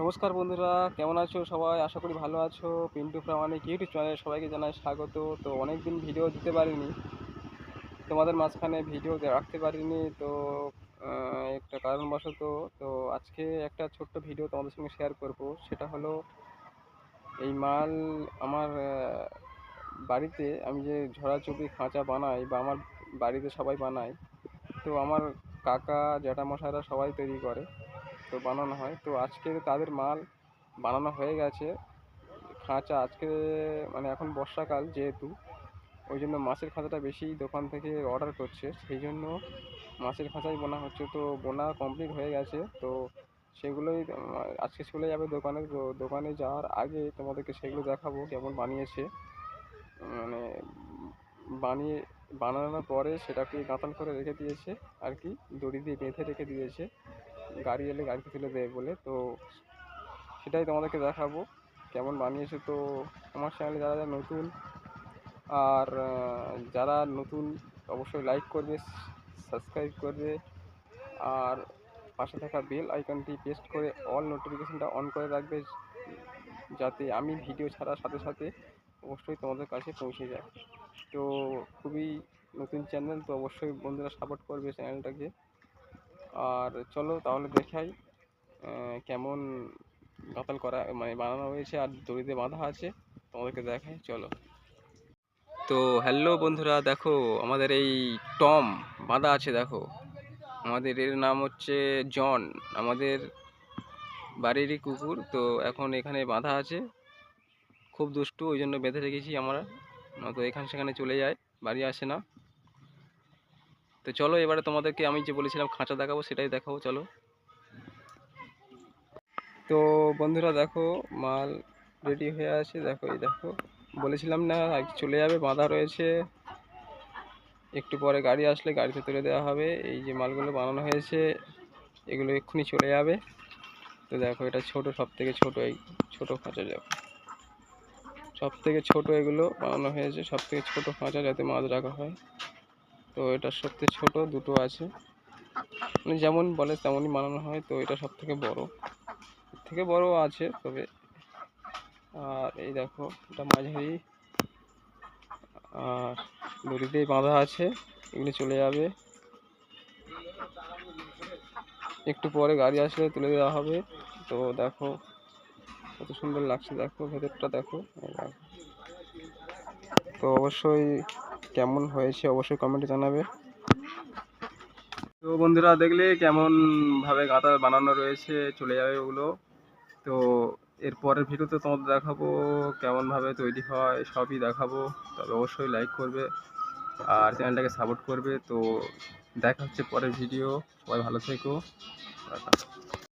নমস্কার বন্ধুরা, কেমন আছো সবাই? আশা করি ভালো আছো। পিন্টু প্রামাণিক ইউটিউব চ্যানেলে সবাইকে জানাই স্বাগত। তো অনেক দিন ভিডিও দিতে পারিনি, তোমাদের মাঝখানে ভিডিও রাখতে পারিনি। তো একটা কারণবশত তো আজকে একটা ছোট্ট ভিডিও তোমাদের সঙ্গে শেয়ার করব। সেটা হলো এই মাল আমার বাড়িতে আমি যে ঝরাচুপি খাঁচা বানাই বা আমার বাড়িতে সবাই বানায়। তো আমার কাকা জ্যাঠামশাইরা সবাই তৈরি করে, তো বানানো হয়। তো আজকে তাদের মাল বানানো হয়ে গেছে। খাঁচা আজকে মানে এখন বর্ষাকাল যেহেতু, ওই জন্য মাছের খাঁচাটা বেশি দোকান থেকে অর্ডার করছে, সেই জন্য মাছের খাঁচাই বোনা হচ্ছে। তো বোনা কমপ্লিট হয়ে গেছে। তো সেগুলোই আজকে চলে যাবে দোকানে। তো দোকানে যাওয়ার আগে তোমাদেরকে সেগুলো দেখাবো কেমন বানিয়েছে। মানে বানিয়ে বানানোর পরে সেটাকে গাঁথান করে রেখে দিয়েছে আর কি, দড়ি দিয়ে বেঁধে রেখে দিয়েছে, গাড়ি এলে গাড়িতে তুলে দেবে বলে। তো সেটাই তোমাদেরকে দেখাবো কেমন বানিয়েছে। তো আমার চ্যানেলে যারা যারা নতুন, আর যারা নতুন অবশ্যই লাইক করবে, সাবস্ক্রাইব করবে, আর পাশে থাকা বেল আইকনটি প্রেস করে অল নোটিফিকেশনটা অন করে রাখবে, যাতে আমি ভিডিও ছাড়ার সাথে সাথে অবশ্যই তোমাদের কাছে পৌঁছে যায়। তো খুবই নতুন চ্যানেল, তো অবশ্যই বন্ধুরা সাপোর্ট করবে চ্যানেলটাকে। আর চলো তাহলে দেখাই কেমন গাঁথাল করা মানে বানানো হয়েছে আর দড়িতে বাঁধা আছে, তোমাদেরকে দেখাই চলো। তো হ্যালো বন্ধুরা, দেখো আমাদের এই টম বাঁধা আছে। দেখো আমাদের এর নাম হচ্ছে জন, আমাদের বাড়িরই কুকুর। তো এখন এখানে বাঁধা আছে, খুব দুষ্টু, ওই জন্য বেঁধে রেখেছি আমরা, নয়তো এখানে সেখানে চলে যায়, বাড়ি আসে না। তো চলো এবারে তোমাদেরকে আমি যে বলেছিলাম খাঁচা দেখাবো সেটাই দেখাবো, চলো। তো বন্ধুরা দেখো মাল রেডি হয়ে আছে। দেখো এই দেখো, বলেছিলাম না আজ চলে যাবে, বাঁধা রয়েছে। একটু পরে গাড়ি আসলে গাড়িতে তুলে দেওয়া হবে। এই যে মালগুলো বানানো হয়েছে এগুলো এক্ষুনি চলে যাবে। তো দেখো এটা ছোট, সব থেকে ছোট, এই ছোট খাঁচা। দেখো সব থেকে ছোট এগুলো বানানো হয়েছে, সব থেকে ছোট খাঁচা যাতে মাছ রাখা হয়। তো এটা সব থেকে ছোট দুটো আছে, মানে যেমন বলে তেমনই বানানো হয়। তো এটা সব থেকে বড়, এর থেকে বড় আছে তবে। আর এই দেখো এটা মাঝারি, আর দড়িতেই বাঁধা আছে, এগুলো চলে যাবে। একটু পরে গাড়ি আসলে তুলে দেওয়া হবে। তো দেখো কত সুন্দর লাগছে, দেখো ভেতরটা দেখো। তো অবশ্যই কেমন হয়েছে অবশ্যই কমেন্টে জানাবে। তো বন্ধুরা দেখলে কেমন ভাবে গাঁথা বানানো রয়েছে, চলে যাবে ওগুলো। তো এর পরের ভিডিওতে তোমাদের দেখাবো কেমন ভাবে তৈরি হয়, সবই দেখাবো। তবে অবশ্যই লাইক করবে আর চ্যানেলটাকে সাপোর্ট করবে। তো দেখা হচ্ছে পরের ভিডিও, সবাই ভালো থেকো।